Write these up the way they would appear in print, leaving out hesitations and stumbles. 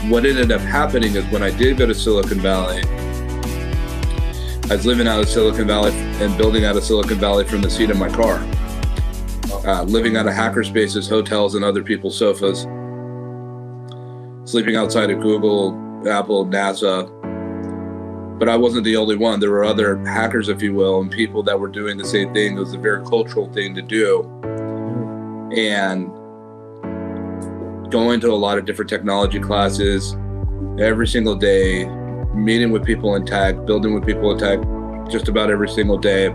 what ended up happening is when I did go to Silicon Valley, I was living out of Silicon Valley and building out of Silicon Valley from the seat of my car, living out of hackerspaces, hotels, and other people's sofas, sleeping outside of Google, Apple, NASA. But I wasn't the only one. There were other hackers, if you will, and people that were doing the same thing. It was a very cultural thing to do. And going to a lot of different technology classes every single day, meeting with people in tech, building with people in tech just about every single day.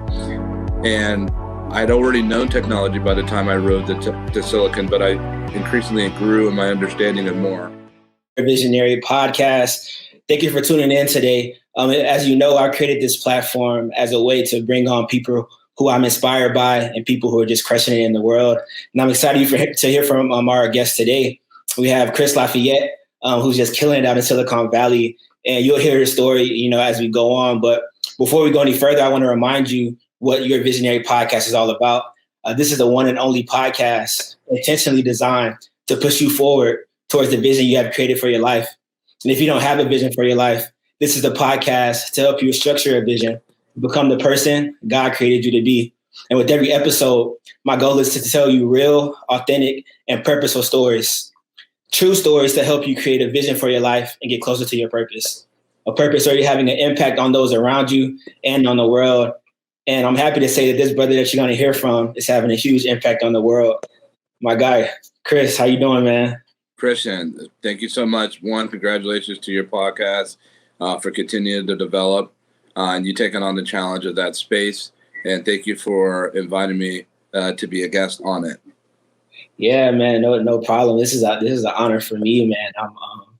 And I'd already known technology by the time I rode to Silicon, but I increasingly grew in my understanding of more. Visionary podcast. Thank you for tuning in today. As you know, I created this platform as a way to bring on people who I'm inspired by and people who are just crushing it in the world. And I'm excited to hear from our guest today. We have Chris Lafayette, who's just killing it out in Silicon Valley. And you'll hear his story, as we go on. But before we go any further, I want to remind you what your Visionary podcast is all about. This is the one and only podcast intentionally designed to push you forward towards the vision you have created for your life. And if you don't have a vision for your life, this is the podcast to help you structure a vision, become the person God created you to be. And with every episode, my goal is to tell you real, authentic, and purposeful stories. True stories to help you create a vision for your life and get closer to your purpose. A purpose where you're having an impact on those around you and on the world. And I'm happy to say that this brother that you're going to hear from is having a huge impact on the world. My guy, Chris, how you doing, man? Christian, thank you so much. One, congratulations to your podcast for continuing to develop and you taking on the challenge of that space. And thank you for inviting me to be a guest on it. Yeah, man, no problem. This is an honor for me, man.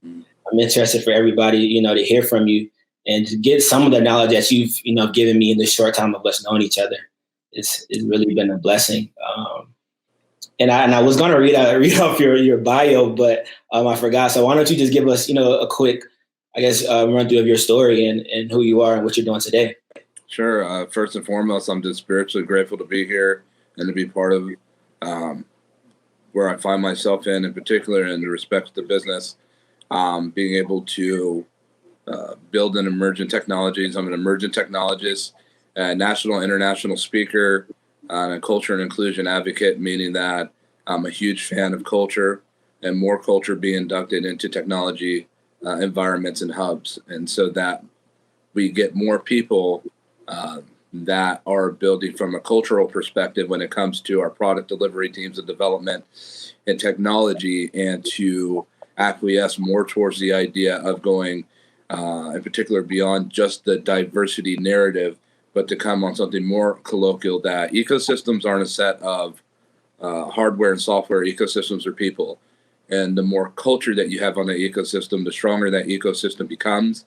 I'm interested for everybody, to hear from you and to get some of the knowledge that you've, given me in the short time of us knowing each other. It's really been a blessing. And I was going to read off your bio, but I forgot. So why don't you just give us, a quick, run through of your story and who you are and what you're doing today. Sure. First and foremost, I'm just spiritually grateful to be here and to be part of where I find myself in particular, in respect to business, being able to build in emergent technologies. I'm an emergent technologist, national, international speaker, a culture and inclusion advocate, meaning that I'm a huge fan of culture and more culture being inducted into technology environments and hubs. And so that we get more people that are building from a cultural perspective when it comes to our product delivery teams of development and technology, and to acquiesce more towards the idea of going in particular beyond just the diversity narrative, but to come on something more colloquial, that ecosystems aren't a set of hardware and software. Ecosystems are people. And the more culture that you have on that ecosystem, the stronger that ecosystem becomes.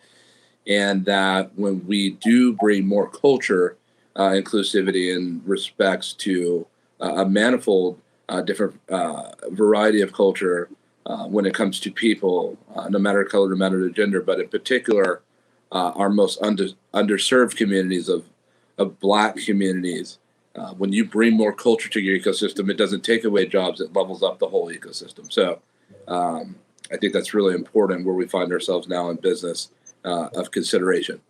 And that when we do bring more culture, inclusivity in respects to a manifold different variety of culture when it comes to people, no matter color, no matter the gender, but in particular, our most underserved communities of Black communities. When you bring more culture to your ecosystem, it doesn't take away jobs, it levels up the whole ecosystem. So I think that's really important where we find ourselves now in business of consideration.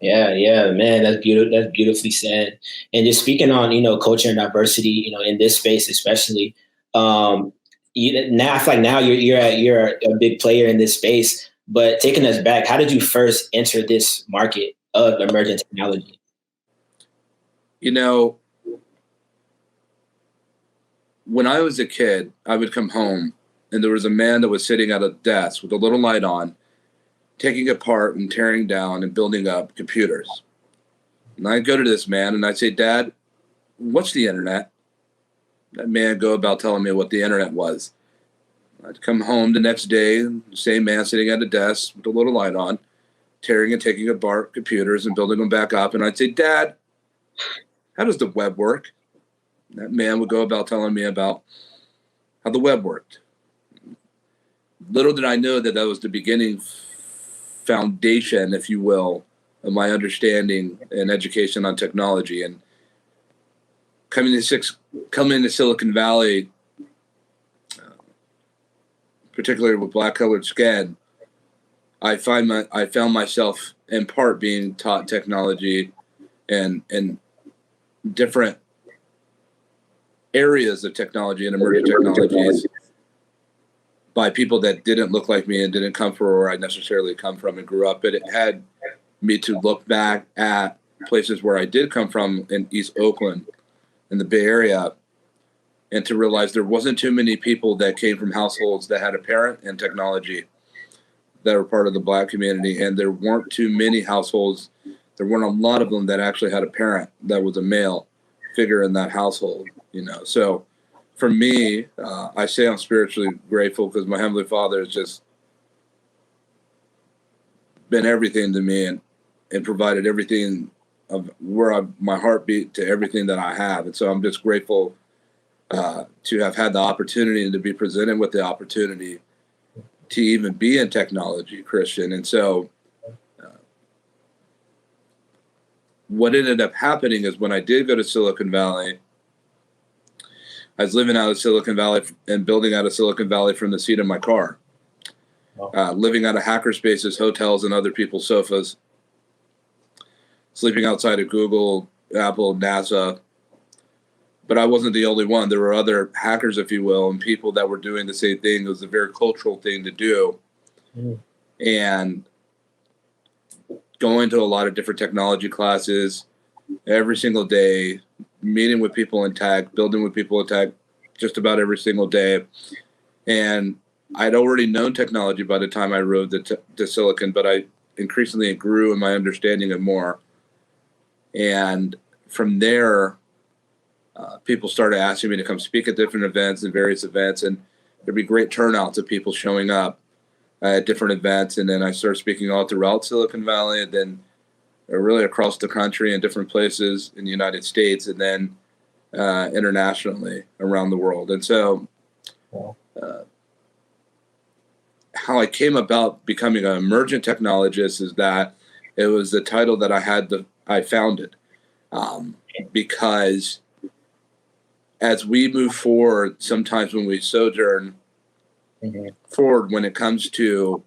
Yeah, man, that's beautiful. That's beautifully said. And just speaking on, culture and diversity, in this space, especially, now I feel like now you're a big player in this space, but taking us back, how did you first enter this market of emergent technology? When I was a kid, I would come home and there was a man that was sitting at a desk with a little light on, taking apart and tearing down and building up computers. And I'd go to this man and I'd say, "Dad, what's the internet?" That man would go about telling me what the internet was. I'd come home the next day, the same man sitting at a desk with a little light on, tearing and taking apart computers and building them back up. And I'd say, "Dad, how does the web work?" That man would go about telling me about how the web worked. Little did I know that was the beginning foundation, if you will, of my understanding and education on technology. And coming to Silicon Valley, particularly with Black colored skin, I found myself in part being taught technology and different areas of technology and emerging technologies by people that didn't look like me and didn't come from where I necessarily come from and grew up. But it had me to look back at places where I did come from in East Oakland, in the Bay Area, and to realize there wasn't too many people that came from households that had a parent in technology that were part of the Black community. And there weren't too many households. There weren't a lot of them that actually had a parent that was a male figure in that household, you know. So for me, I say I'm spiritually grateful because my Heavenly Father has just been everything to me and provided everything of where my heart beat to everything that I have. And so I'm just grateful to have had the opportunity and to be presented with the opportunity to even be in technology, Christian. And so what ended up happening is when I did go to Silicon Valley, I was living out of Silicon Valley and building out of Silicon Valley from the seat of my car, living out of hacker spaces, hotels, and other people's sofas, sleeping outside of Google, Apple, NASA. But I wasn't the only one. There were other hackers, if you will, and people that were doing the same thing. It was a very cultural thing to do. And going to a lot of different technology classes every single day, meeting with people in tech, building with people in tech just about every single day. And I'd already known technology by the time I rode to Silicon, but I increasingly grew in my understanding of more. And from there, people started asking me to come speak at different events and various events, and there'd be great turnouts of people showing up at different events. And then I started speaking all throughout Silicon Valley, and then really across the country and different places in the United States, and then internationally around the world. And so how I came about becoming an emergent technologist is that it was the title that I founded, because as we move forward, sometimes when we sojourn forward, when it comes to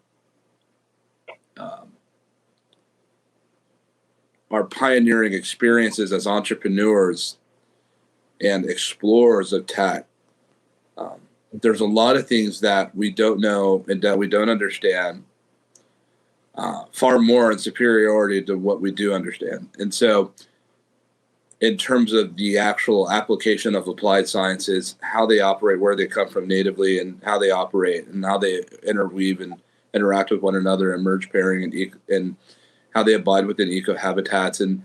our pioneering experiences as entrepreneurs and explorers of tech, there's a lot of things that we don't know and that we don't understand, far more in superiority to what we do understand. And so in terms of the actual application of applied sciences, how they operate, where they come from natively, and how they operate, and how they interweave and interact with one another, and merge pairing, and how they abide within eco-habitats, and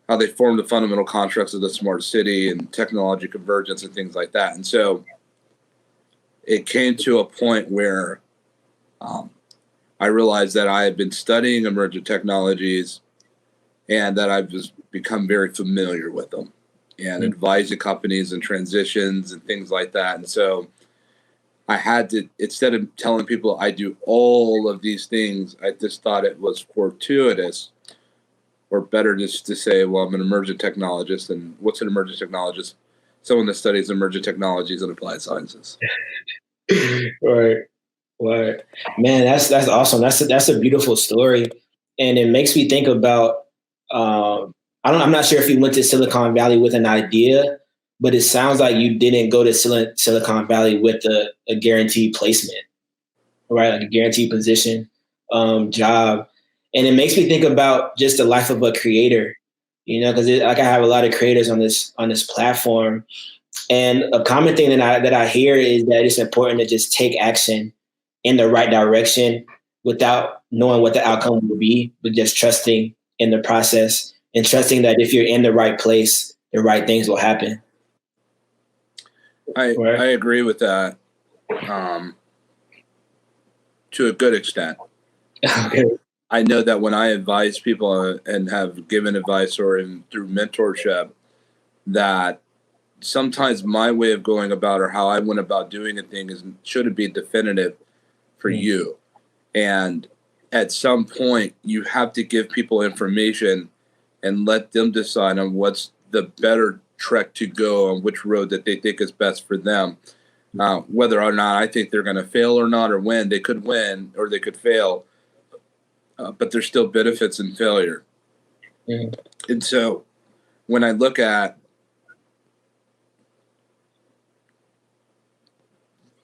how they form the fundamental constructs of the smart city and technology convergence and things like that. And so it came to a point where I realized that I had been studying emergent technologies and that I've just become very familiar with them and advising companies and transitions and things like that. And so I had to, instead of telling people I do all of these things, I just thought it was fortuitous, or better just to say, well, I'm an emergent technologist. And what's an emergent technologist? Someone that studies emergent technologies and applied sciences. Right. Man, that's awesome. That's a beautiful story. And it makes me think about, I'm not sure if you went to Silicon Valley with an idea, but it sounds like you didn't go to Silicon Valley with a guaranteed placement, right? Like a guaranteed position, job. And it makes me think about just the life of a creator, you know, because like I have a lot of creators on this platform. And a common thing that I hear is that it's important to just take action in the right direction without knowing what the outcome will be, but just trusting in the process and trusting that if you're in the right place, the right things will happen. I agree with that to a good extent. Okay. I know that when I advise people and have given advice or through mentorship, that sometimes my way of going about or how I went about doing a thing shouldn't be definitive for you. And at some point, you have to give people information and let them decide on what's the better trek to go on which road that they think is best for them. Whether or not I think they're going to fail or not or win, they could win or they could fail. but there's still benefits in failure. Mm. And so when I look at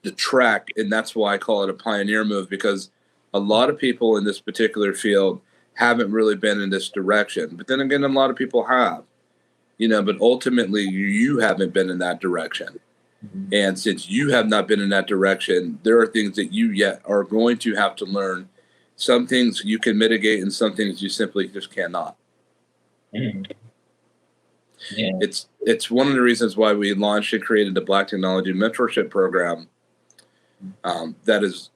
the track, and that's why I call it a pioneer move, because a lot of people in this particular field haven't really been in this direction. But then again, a lot of people have, but ultimately you haven't been in that direction. Mm-hmm. And since you have not been in that direction, there are things that you yet are going to have to learn. Some things you can mitigate and some things you simply just cannot. Mm-hmm. Yeah. It's one of the reasons why we launched and created the Black Technology Mentorship program that has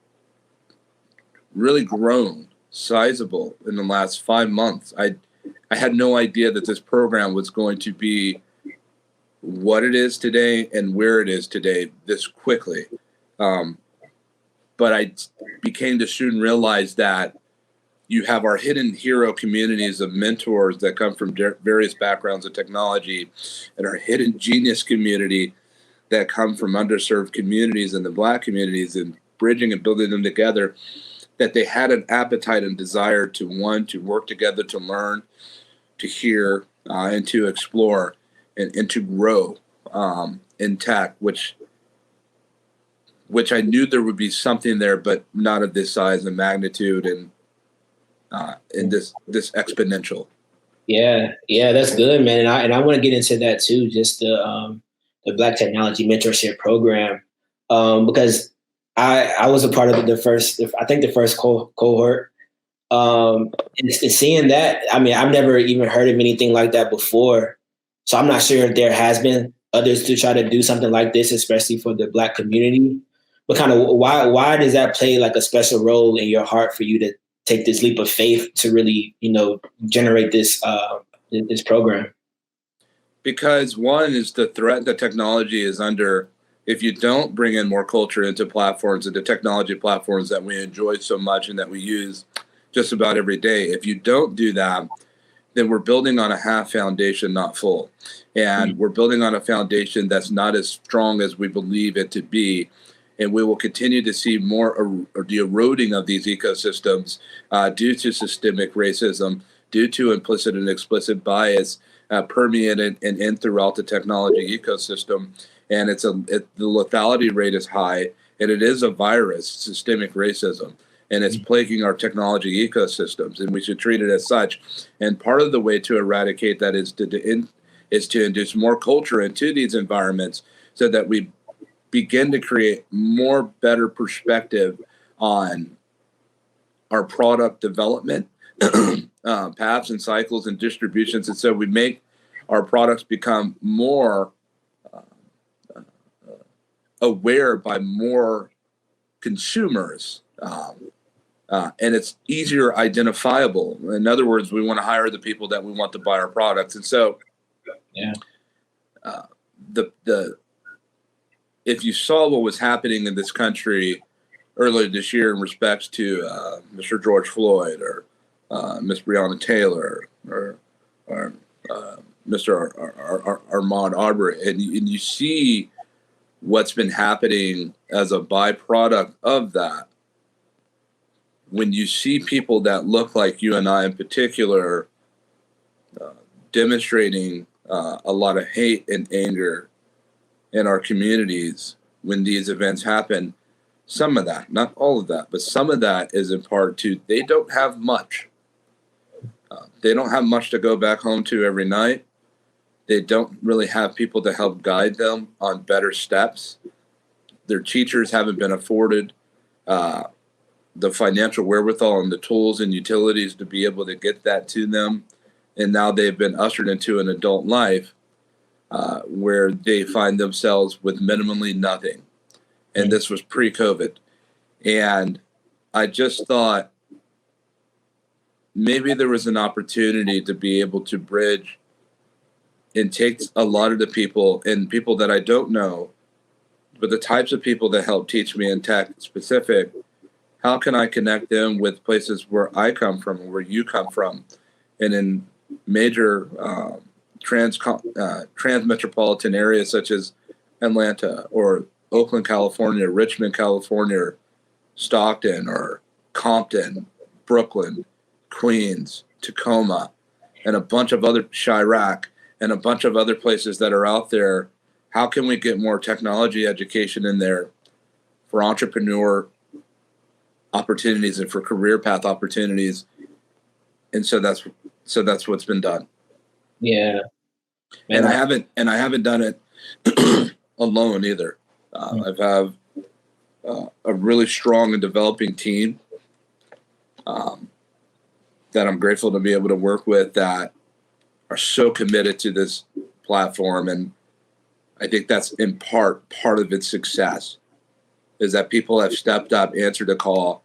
really grown sizable in the last 5 months. I had no idea that this program was going to be what it is today and where it is today this quickly. But I became to soon realize that you have our hidden hero communities of mentors that come from various backgrounds of technology, and our hidden genius community that come from underserved communities and the Black communities, and bridging and building them together, that they had an appetite and desire to work together, to learn, to hear, and to explore and to grow in tech, which I knew there would be something there, but not of this size and magnitude and this exponential. Yeah, that's good, man. And I want to get into that too, just the Black Technology Mentorship Program, because I was a part of the first cohort. And seeing that, I mean, I've never even heard of anything like that before. So I'm not sure if there has been others to try to do something like this, especially for the Black community. But kind of why does that play like a special role in your heart for you to take this leap of faith to really, generate this program? Because one is the threat that technology is under. If you don't bring in more culture into platforms, into technology platforms that we enjoy so much and that we use just about every day, if you don't do that, then we're building on a half foundation, not full. And we're building on a foundation that's not as strong as we believe it to be. And we will continue to see more the eroding of these ecosystems due to systemic racism, due to implicit and explicit bias permeated and throughout the technology ecosystem. And the lethality rate is high, and it is a virus, systemic racism, and it's plaguing our technology ecosystems, and we should treat it as such. And part of the way to eradicate that is to induce more culture into these environments, so that we begin to create more better perspective on our product development paths and cycles and distributions. And so we make our products become more aware by more consumers, and it's easier identifiable. In other words, we want to hire the people that we want to buy our products. And so if you saw what was happening in this country earlier this year in respects to Mr. George Floyd or Miss Breonna Taylor or Mr. Ahmaud Arbery, and you see what's been happening as a byproduct of that, when you see people that look like you and I in particular demonstrating a lot of hate and anger in our communities when these events happen, some of that, not all of that, but some of that is in part to they don't have much. They don't have much to go back home to every night. They don't really have people to help guide them on better steps. Their teachers haven't been afforded the financial wherewithal and the tools and utilities to be able to get that to them. And now they've been ushered into an adult life where they find themselves with minimally nothing. And this was pre-COVID. And I just thought maybe there was an opportunity to be able to bridge and take a lot of the people and people that I don't know, but the types of people that help teach me in tech specific, how can I connect them with places where I come from and where you come from, and in major trans-metropolitan areas such as Atlanta or Oakland, California, Richmond, California, or Stockton or Compton, Brooklyn, Queens, Tacoma, and a bunch of other Chirac and a bunch of other places that are out there. How can we get more technology education in there for entrepreneur opportunities and for career path opportunities? And so that's what's been done. Yeah. Man, and I haven't done it alone either. I've have a really strong and developing team that I'm grateful to be able to work with that are so committed to this platform. And I think that's in part of its success is that people have stepped up, answered the call,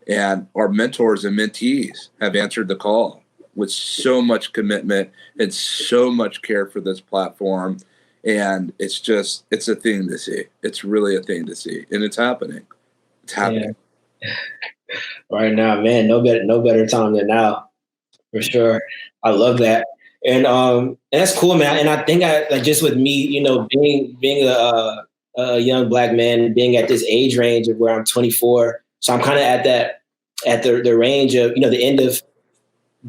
and our mentors and mentees have answered the call with so much commitment and so much care for this platform. And it's a thing to see. It's really a thing to see. And it's happening. It's happening. Yeah. Right now, man, no better time than now, for sure. I love that. And that's cool, man. And I think just with me, being a young Black man, being at this age range of where I'm 24. So I'm kind of at the range of, the end of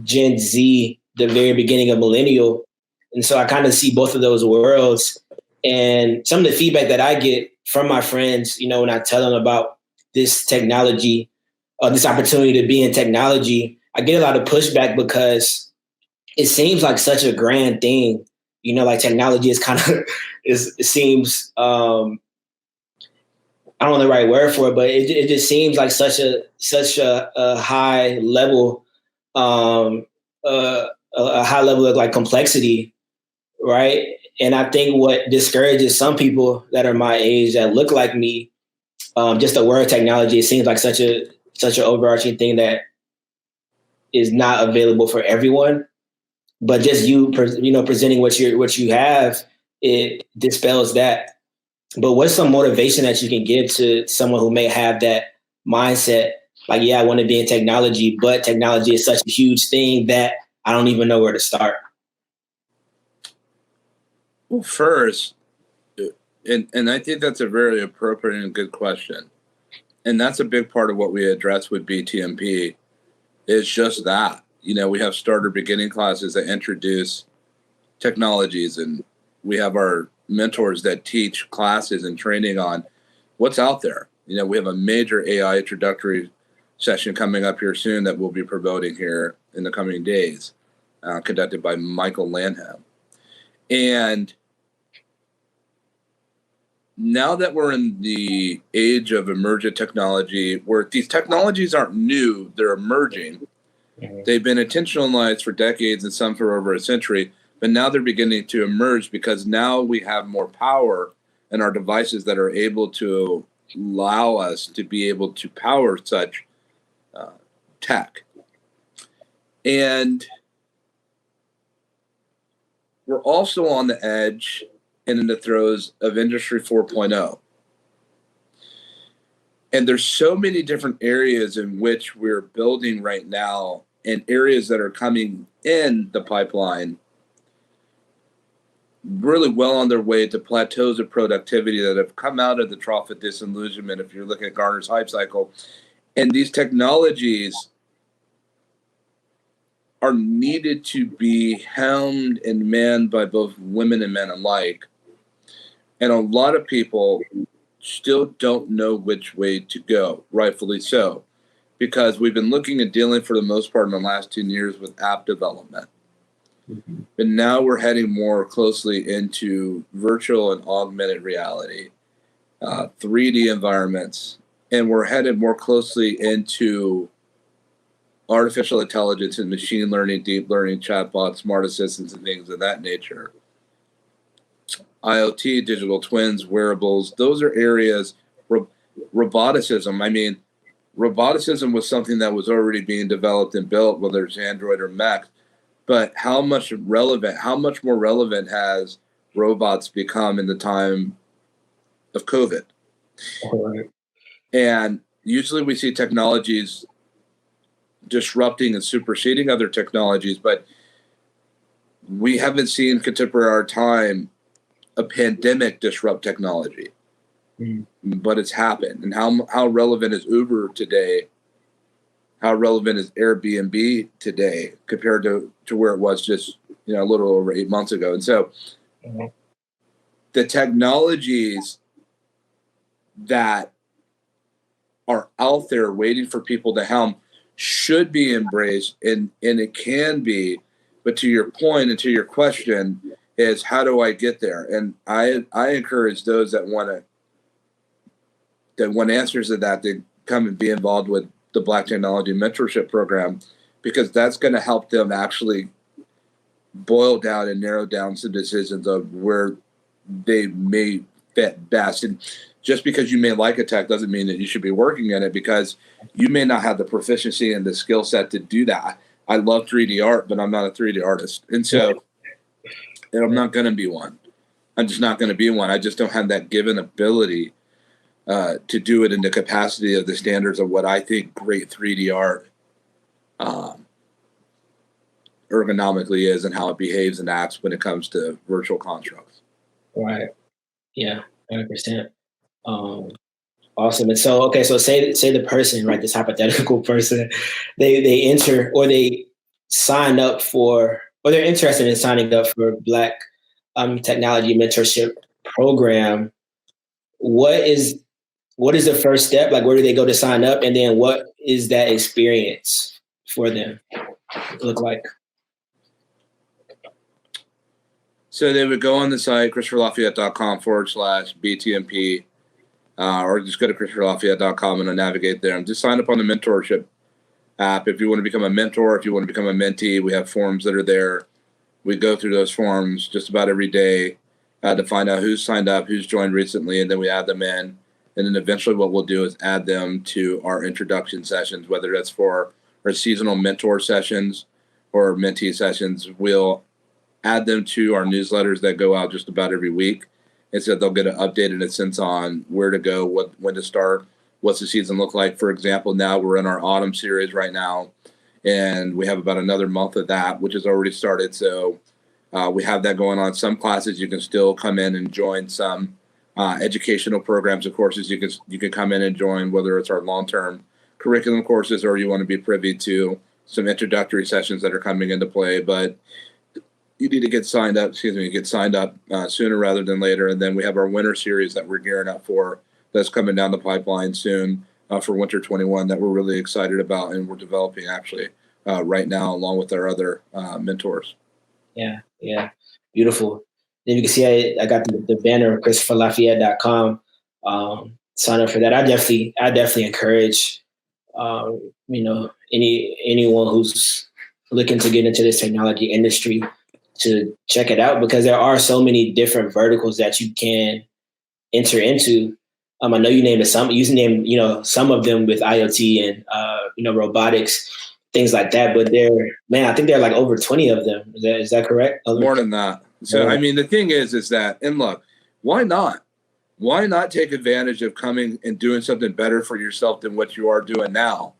Gen Z, the very beginning of millennial. And so I kind of see both of those worlds. And some of the feedback that I get from my friends, when I tell them about this technology, this opportunity to be in technology, I get a lot of pushback because it seems like such a grand thing. Like technology is kind of, it seems, I don't know the right word for it, but it just seems like such a high level, a high level of like complexity, right? And I think what discourages some people that are my age that look like me, just the word technology, it seems like such an overarching thing that is not available for everyone. But just presenting what you have, it dispels that. But what's some motivation that you can give to someone who may have that mindset? Like, yeah, I want to be in technology, but technology is such a huge thing that I don't even know where to start. Well, first, and I think that's a very appropriate and good question. And that's a big part of what we address with BTMP is just that. We have starter beginning classes that introduce technologies, and we have our mentors that teach classes and training on what's out there. We have a major AI introductory session coming up here soon that we'll be promoting here in the coming days, conducted by Michael Lanham. And now that we're in the age of emergent technology, where these technologies aren't new, they're emerging. They've been intentionalized for decades and some for over a century, but now they're beginning to emerge because now we have more power in our devices that are able to allow us to be able to power such tech. And we're also on the edge and in the throes of Industry 4.0. And there's so many different areas in which we're building right now and areas that are coming in the pipeline really well on their way to plateaus of productivity that have come out of the trough of disillusionment, if you're looking at Gartner's hype cycle. And these technologies are needed to be helmed and manned by both women and men alike. And a lot of people still don't know which way to go, rightfully so, because we've been looking at dealing for the most part in the last 10 years with app development. Mm-hmm. But now we're heading more closely into virtual and augmented reality, 3D environments, and we're headed more closely into artificial intelligence and machine learning, deep learning, chatbots, smart assistants, and things of that nature. IoT, digital twins, wearables, those are areas. Roboticism, roboticism was something that was already being developed and built, whether it's Android or Mac. But how much more relevant has robots become in the time of COVID? Right. And usually we see technologies disrupting and superseding other technologies, but we haven't seen contemporary time a pandemic disrupt technology. But it's happened. And how relevant is Uber today how relevant is Airbnb today compared to where it was just, a little over 8 months ago. And so the technologies that are out there waiting for people to helm should be embraced, and it can be. But to your point and to your question is, how do I get there? And I encourage those that want answers to that to come and be involved with the Black Technology Mentorship Program, because that's going to help them actually boil down and narrow down some decisions of where they may fit best. And just because you may like a tech doesn't mean that you should be working in it, because you may not have the proficiency and the skill set to do that. I love 3D art, but I'm not a 3D artist. And so and I'm not going to be one. I'm just not going to be one. I just don't have that given ability to do it in the capacity of the standards of what I think great 3D art ergonomically is, and how it behaves and acts when it comes to virtual constructs. Right. Yeah, 100%. Awesome. And so, okay, so say the person, right, this hypothetical person, they enter, or they sign up for, or they're interested in signing up for Black Technology Mentorship Program. What is the first step? Like, where do they go to sign up? And then what is that experience for them look like? So they would go on the site, ChristopherLafayette.com/BTMP, or just go to ChristopherLafayette.com and navigate there and just sign up on the mentorship app. If you want to become a mentor, if you want to become a mentee, we have forms that are there. We go through those forms just about every day to find out who's signed up, who's joined recently, and then we add them in. And then eventually what we'll do is add them to our introduction sessions, whether that's for our seasonal mentor sessions or mentee sessions. We'll add them to our newsletters that go out just about every week. And so they'll get an update in a sense on where to go, when to start, what's the season look like. For example, now we're in our autumn series right now, and we have about another month of that, which has already started. So we have that going on. Some classes you can still come in and join. Some educational programs of courses you can come in and join, whether it's our long-term curriculum courses or you want to be privy to some introductory sessions that are coming into play. But you need to get signed up sooner rather than later. And then we have our winter series that we're gearing up for, that's coming down the pipeline soon for winter 21, that we're really excited about, and we're developing actually right now along with our other mentors. Yeah, beautiful. Then you can see I got the banner, ChristopherLafayette.com. Sign up for that. I definitely encourage anyone who's looking to get into this technology industry to check it out, because there are so many different verticals that you can enter into. I know you named some of them with IoT and robotics, things like that. But I think there are like over 20 of them. Is that correct? More than that. So I mean, the thing is that, and look, why not? Why not take advantage of coming and doing something better for yourself than what you are doing now?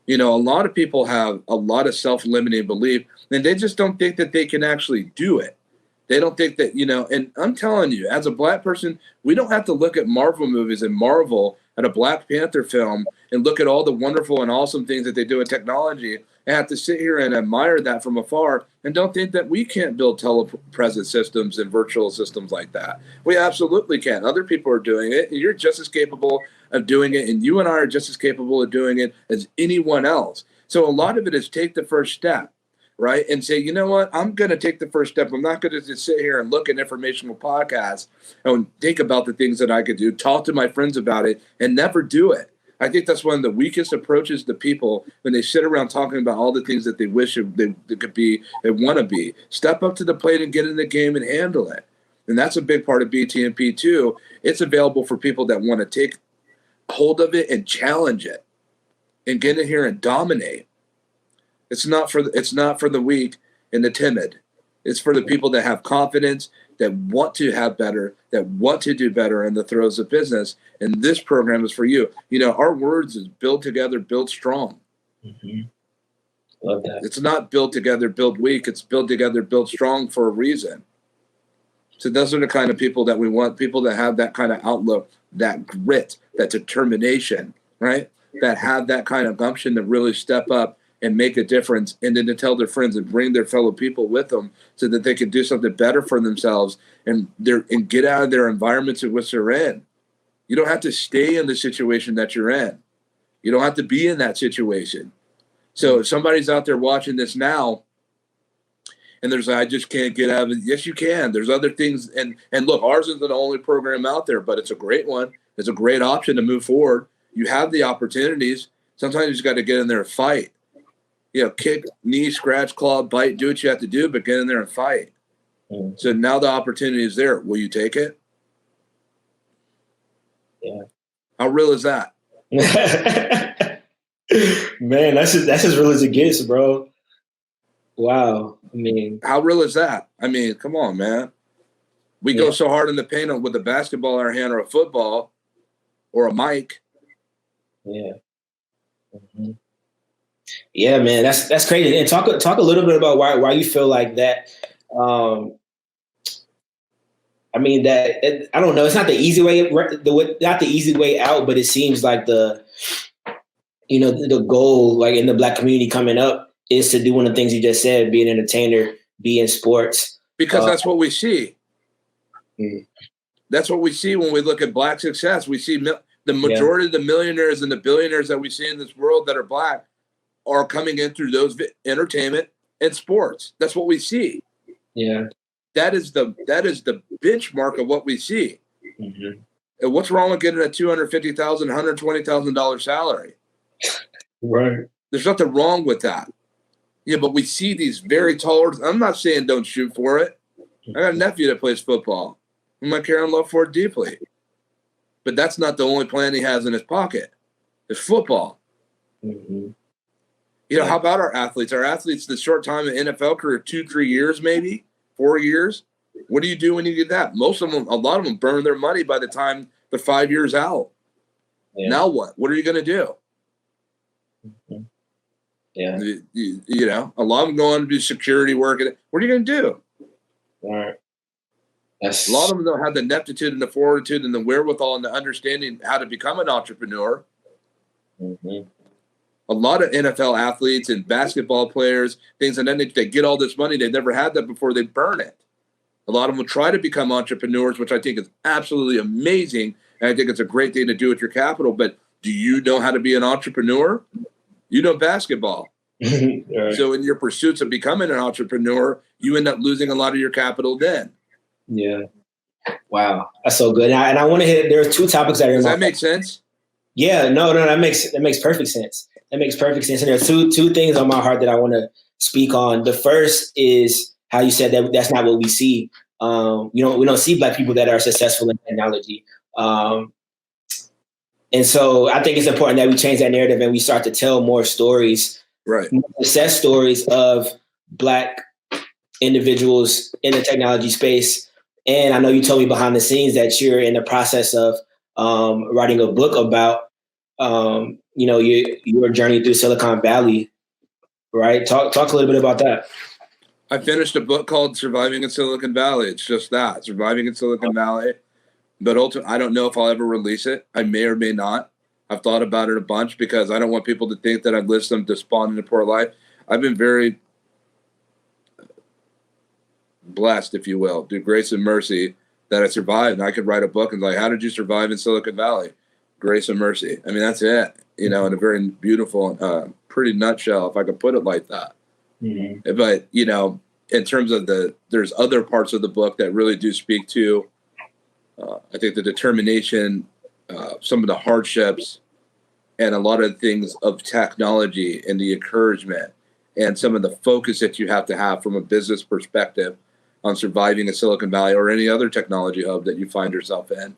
A lot of people have a lot of self-limiting belief, and they just don't think that they can actually do it. They don't think that, and I'm telling you, as a Black person, we don't have to look at Marvel movies and marvel at a Black Panther film and look at all the wonderful and awesome things that they do in technology and have to sit here and admire that from afar and don't think that we can't build telepresence systems and virtual systems like that. We absolutely can. Other people are doing it, and you're just as capable of doing it, and you and I are just as capable of doing it as anyone else. So a lot of it is take the first step, right? And say, you know what, I'm going to take the first step. I'm not going to just sit here and look at informational podcasts and think about the things that I could do, talk to my friends about it, and never do it. I think that's one of the weakest approaches to people when they sit around talking about all the things that they wish they could be and want to be. Step up to the plate and get in the game and handle it. And that's a big part of BTMP too. It's available for people that want to take hold of it and challenge it and get in here and dominate. It's not for the weak and the timid. It's for the people that have confidence, that want to have better, that want to do better in the throes of business. And this program is for you. Our words is build together, build strong. Mm-hmm. Love that. It's not build together, build weak. It's build together, build strong for a reason. So those are the kind of people that we want, people that have that kind of outlook, that grit, that determination, right? that have that kind of gumption to really step up and make a difference, and then to tell their friends and bring their fellow people with them so that they can do something better for themselves and get out of their environments in which they're in. You don't have to stay in the situation that you're in. You don't have to be in that situation. So if somebody's out there watching this now and there's I just can't get out of it. Yes, you can. There's other things. And look, ours isn't the only program out there, but it's a great one. It's a great option to move forward. You have the opportunities. Sometimes you just got to get in there and fight. Kick, knee, scratch, claw, bite, do what you have to do, but get in there and fight. So now the opportunity is there. Will you take it? Yeah. How real is that? Man, that's as real as it gets, bro. Wow. I mean, how real is that? I mean, come on, man. We go so hard in the paint with a basketball in our hand or a football or a mic. Yeah. Mm-hmm. Yeah, man, that's crazy. And talk a little bit about why you feel like that. I mean, that I don't know. It's not the easy way, not the easy way out, but it seems like the goal, like in the Black community coming up, is to do one of the things you just said: be an entertainer, be in sports. Because that's what we see. Mm. That's what we see when we look at Black success. We see the majority of the millionaires and the billionaires that we see in this world that are Black are coming in through those entertainment and sports. That's what we see. Yeah. That is the benchmark of what we see. Mm-hmm. And what's wrong with getting a $250,000, $120,000 salary? Right. There's nothing wrong with that. Yeah, but we see these very tall. I'm not saying don't shoot for it. I got a nephew that plays football. I care and love for it deeply. But that's not the only plan he has in his pocket. It's football. Mm-hmm. How about our athletes? Our athletes, the short time in NFL career, 2-3 years, maybe 4 years. What do you do when you get that? Most of them, a lot of them burn their money by the time they're 5 years out. Yeah. Now what? What are you going to do? Mm-hmm. Yeah. A lot of them go on to do security work. What are you going to do? All right. A lot of them don't have the ineptitude and the fortitude and the wherewithal and the understanding how to become an entrepreneur. Mm-hmm. A lot of NFL athletes and basketball players, things, and then they get all this money. They've never had that before. They burn it. A lot of them will try to become entrepreneurs, which I think is absolutely amazing. And I think it's a great thing to do with your capital. But do you know how to be an entrepreneur? You know basketball. Right. So in your pursuits of becoming an entrepreneur, you end up losing a lot of your capital then. Yeah. Wow. That's so good. And I want to hit, there are two topics that are. Does that make sense? Yeah, no, that makes perfect sense. That makes perfect sense. And there are two things on my heart that I want to speak on. The first is how you said that that's not what we see. We don't see Black people that are successful in technology. And so I think it's important that we change that narrative and we start to tell more stories, right? More success stories of Black individuals in the technology space. And I know you told me behind the scenes that you're in the process of writing a book about your journey through Silicon Valley, right? Talk a little bit about that. I finished a book called Surviving in Silicon Valley. It's just that, Surviving in Silicon Valley. But ultimately, I don't know if I'll ever release it. I may or may not. I've thought about it a bunch because I don't want people to think that I've lived some despondent and poor life. I've been very blessed, if you will, through grace and mercy that I survived. And I could write a book and like, how did you survive in Silicon Valley? Grace and mercy. I mean, that's it, in a very beautiful, pretty nutshell, if I could put it like that. Mm-hmm. But, in terms of there's other parts of the book that really do speak to, I think the determination, some of the hardships, and a lot of things of technology and the encouragement and some of the focus that you have to have from a business perspective on surviving in Silicon Valley or any other technology hub that you find yourself in,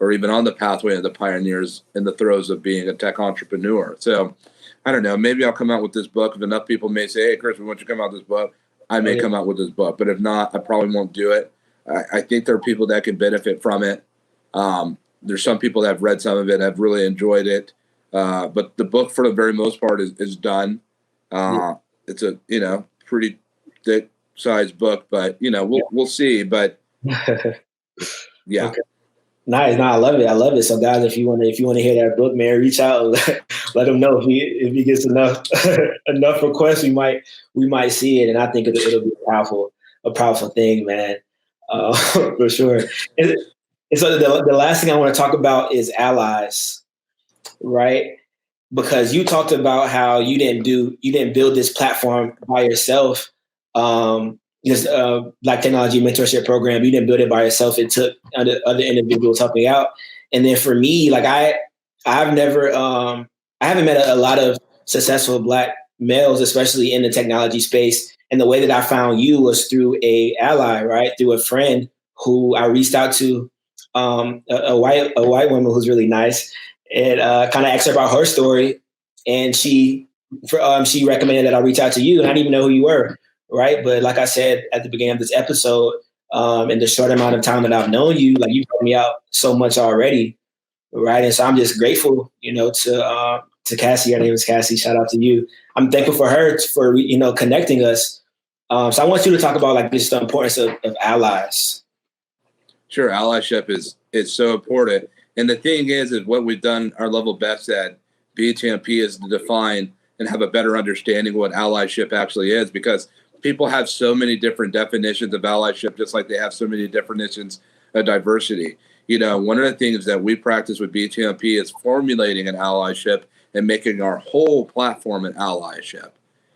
or even on the pathway of the pioneers in the throes of being a tech entrepreneur. So I don't know, maybe I'll come out with this book. If enough people may say, hey, Chris, we want you to come out with this book, I may come out with this book. But if not, I probably won't do it. I think there are people that can benefit from it. There's some people that have read some of it, have really enjoyed it. But the book, for the very most part, is done. It's a pretty thick sized book, but we'll see. But yeah. Okay. Nice. No, I love it. I love it. So guys, if you want to hear that book, man, reach out, let him know if he gets enough enough requests, we might see it. And I think it'll be a powerful thing, man. For sure. And, and so the last thing I want to talk about is allies, right? Because you talked about how you didn't build this platform by yourself. This Black Technology Mentorship Program, you didn't build it by yourself. It took other individuals helping out. And then for me, like I've never, I haven't met a lot of successful Black males, especially in the technology space. And the way that I found you was through a ally, right? Through a friend who I reached out to, a white woman who's really nice, and kind of asked her about her story. And she recommended that I reach out to you. And I didn't even know who you were, right? But like I said at the beginning of this episode, in the short amount of time that I've known you, like you've helped me out so much already, right? And so I'm just grateful, to Cassie. Her name is Cassie. Shout out to you. I'm thankful for her for connecting us. So I want you to talk about like just the importance of allies. Sure, allyship is so important. And the thing is what we've done our level best at BTMP is to define and have a better understanding of what allyship actually is, because people have so many different definitions of allyship, just like they have so many definitions of diversity. One of the things that we practice with BTMP is formulating an allyship and making our whole platform an allyship.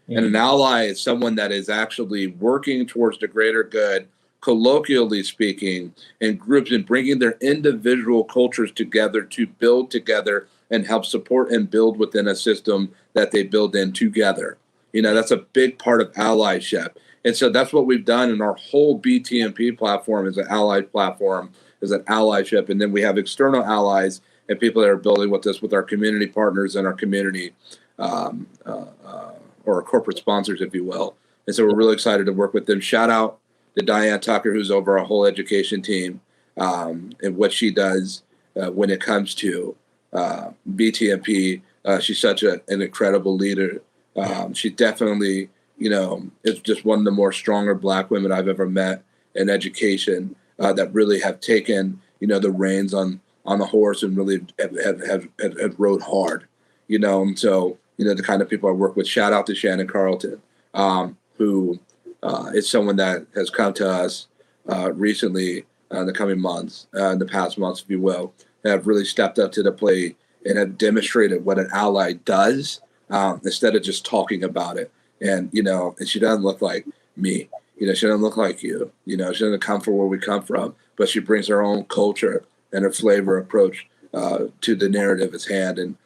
Mm-hmm. And an ally is someone that is actually working towards the greater good, colloquially speaking, in groups, and bringing their individual cultures together to build together and help support and build within a system that they build in together. That's a big part of allyship. And so that's what we've done in our whole BTMP platform is an ally platform, is an allyship. And then we have external allies and people that are building with us with our community partners and our community or corporate sponsors, if you will. And so we're really excited to work with them. Shout out to Diane Tucker, who's over our whole education team, and what she does when it comes to BTMP. She's such an incredible leader. She definitely, is just one of the more stronger Black women I've ever met in education that really have taken, the reins on the horse and really have rode hard, And so, the kind of people I work with. Shout out to Shannon Carlton, who is someone that has come to us recently in the coming months, in the past months, if you will, have really stepped up to the plate and have demonstrated what an ally does instead of just talking about it. And, and she doesn't look like me. She doesn't look like you. She doesn't come from where we come from, but she brings her own culture and her flavor approach to the narrative at hand. And,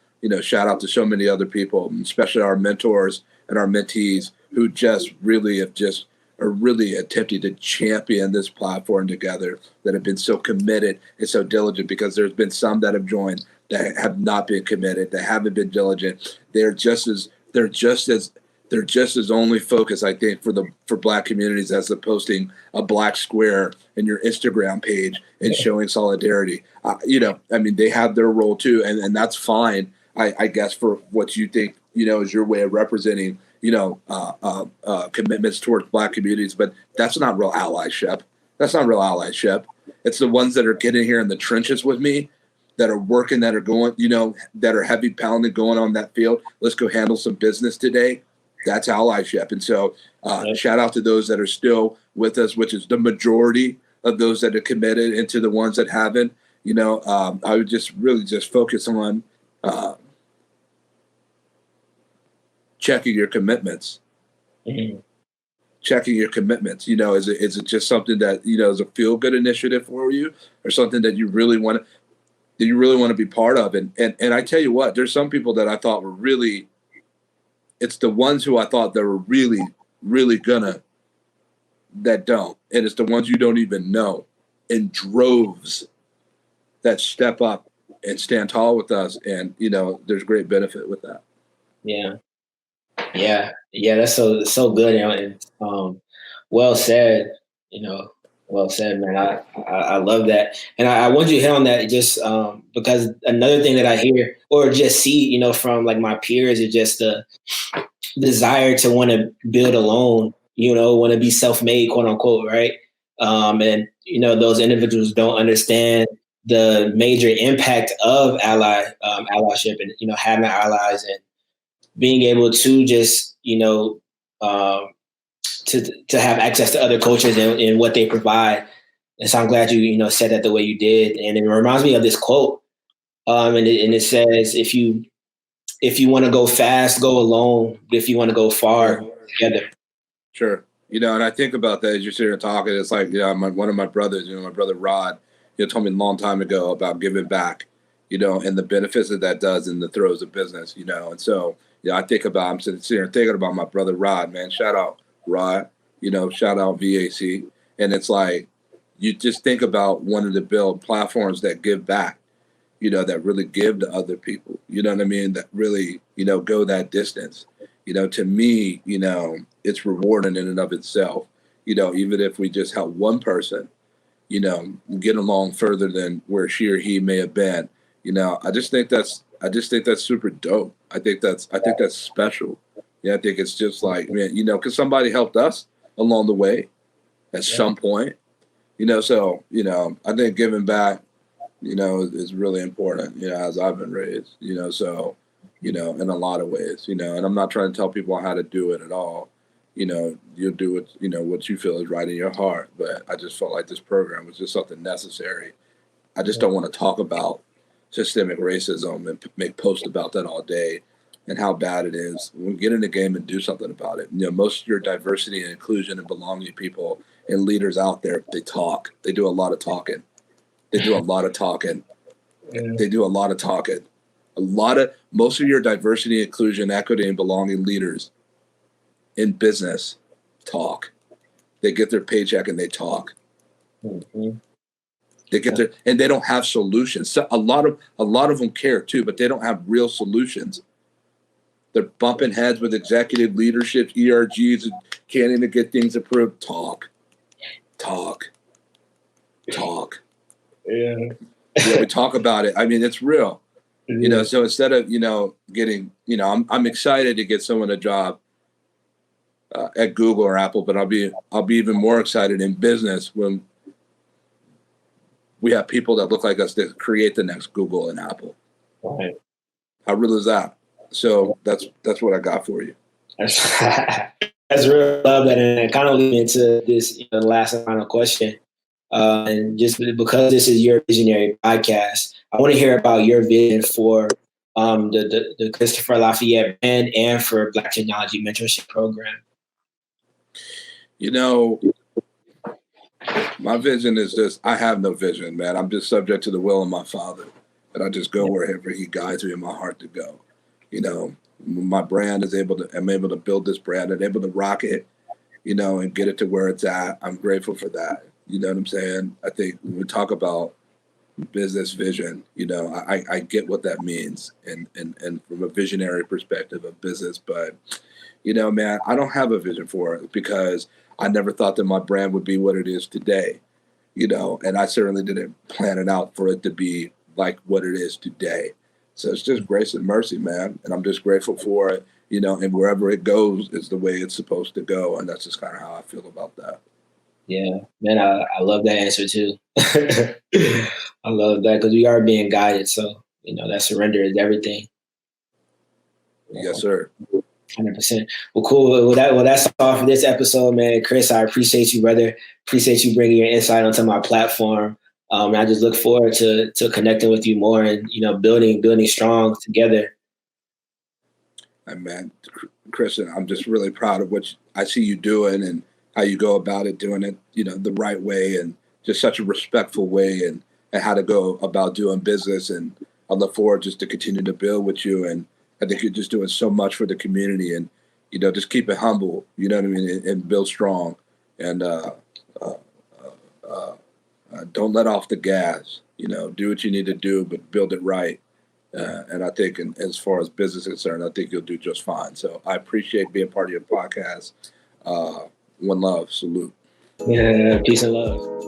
shout out to so many other people, especially our mentors and our mentees who just really are really attempting to champion this platform together, that have been so committed and so diligent, because there's been some that have joined that have not been committed, that haven't been diligent. They're just as only focused, I think, for Black communities as the posting a Black square in your Instagram page and showing solidarity. They have their role too, and that's fine, I guess, for what you think, is your way of representing, commitments towards Black communities. But that's not real allyship. That's not real allyship. It's the ones that are getting here in the trenches with me, that are working, that are going, that are heavy pounding, going on that field. Let's go handle some business today. That's allyship. And so shout out to those that are still with us, which is the majority of those that are committed, and to the ones that haven't. I would just really just focus on checking your commitments. Mm-hmm. Checking your commitments. Is it just something that, is a feel-good initiative for you, or something that you really want to be part of? And I tell you what, there's some people that I thought were really, it's the ones who I thought that were really, really that don't. And it's the ones you don't even know, in droves, that step up and stand tall with us. And, there's great benefit with that. Yeah. That's so good. And, well said, well said, man. I love that. And I want you to hit on that just because another thing that I hear or just see, from like my peers, is just the desire to want to build alone, want to be self-made, quote unquote, right? And, those individuals don't understand the major impact of allyship and, having allies and being able to just, to have access to other cultures and what they provide. And so I'm glad you said that the way you did. And it reminds me of this quote. And it says, if you want to go fast, go alone. But if you want to go far, together. Sure. And I think about that as you're sitting here talking. It's like, one of my brothers, my brother Rod, told me a long time ago about giving back, and the benefits that does in the throes of business, And so, I think about, I'm sitting here thinking about my brother Rod, man. Shout out Rod, shout out VAC. And it's like, you just think about wanting to build platforms that give back, that really give to other people, you know what I mean? That really, go that distance. To me, it's rewarding in and of itself, even if we just help one person, get along further than where she or he may have been. I just think that's super dope. I think that's special. Yeah, I think it's just like, man, because somebody helped us along the way at some point, so, I think giving back, is really important, as I've been raised, so, in a lot of ways, and I'm not trying to tell people how to do it at all. You'll do what, what you feel is right in your heart. But I just felt like this program was just something necessary. I just don't want to talk about systemic racism and make posts about that all day and how bad it is. We get in the game and do something about it. Most of your diversity and inclusion and belonging people and leaders out there, they talk. They do a lot of talking. Most of your diversity, inclusion, equity, and belonging leaders in business talk. They get their paycheck and they talk. Mm-hmm. They get their, and they don't have solutions. So a lot of them care too, but they don't have real solutions. They're bumping heads with executive leadership, ERGs, and can't even get things approved. Talk. Yeah. We talk about it. I mean, it's real. Mm-hmm. So instead of, getting, I'm excited to get someone a job at Google or Apple, but I'll be even more excited in business when we have people that look like us that create the next Google and Apple. Right. How real is that? So that's what I got for you. That's real. Love that, and kind of lead into this last and final question. And just because this is your visionary podcast, I want to hear about your vision for the Christopher Lafayette brand and for Black Technology Mentorship Program. My vision is just, I have no vision, man. I'm just subject to the will of my Father, and I just go wherever He guides me in my heart to go. My brand I'm able to build this brand and able to rock it, and get it to where it's at. I'm grateful for that. You know what I'm saying? I think when we talk about business vision, I get what that means and from a visionary perspective of business, but man, I don't have a vision for it because I never thought that my brand would be what it is today, and I certainly didn't plan it out for it to be like what it is today. So it's just grace and mercy, man. And I'm just grateful for it, and wherever it goes is the way it's supposed to go. And that's just kind of how I feel about that. Yeah, man, I love that answer too. I love that because we are being guided. So, that surrender is everything. Yes, sir. 100%. Well, cool. Well, that's all for this episode, man. Chris, I appreciate you, brother. Appreciate you bringing your insight onto my platform. I just look forward to connecting with you more and, building strong together. And man, Chris, I'm just really proud of what I see you doing and how you go about it, doing it, the right way and just such a respectful way and how to go about doing business. And I look forward just to continue to build with you. And I think you're just doing so much for the community and, just keep it humble, you know what I mean? And build strong and don't let off the gas, do what you need to do, but build it right. And I think as far as business is concerned, I think you'll do just fine. So I appreciate being part of your podcast. One love, salute. Yeah, peace and love.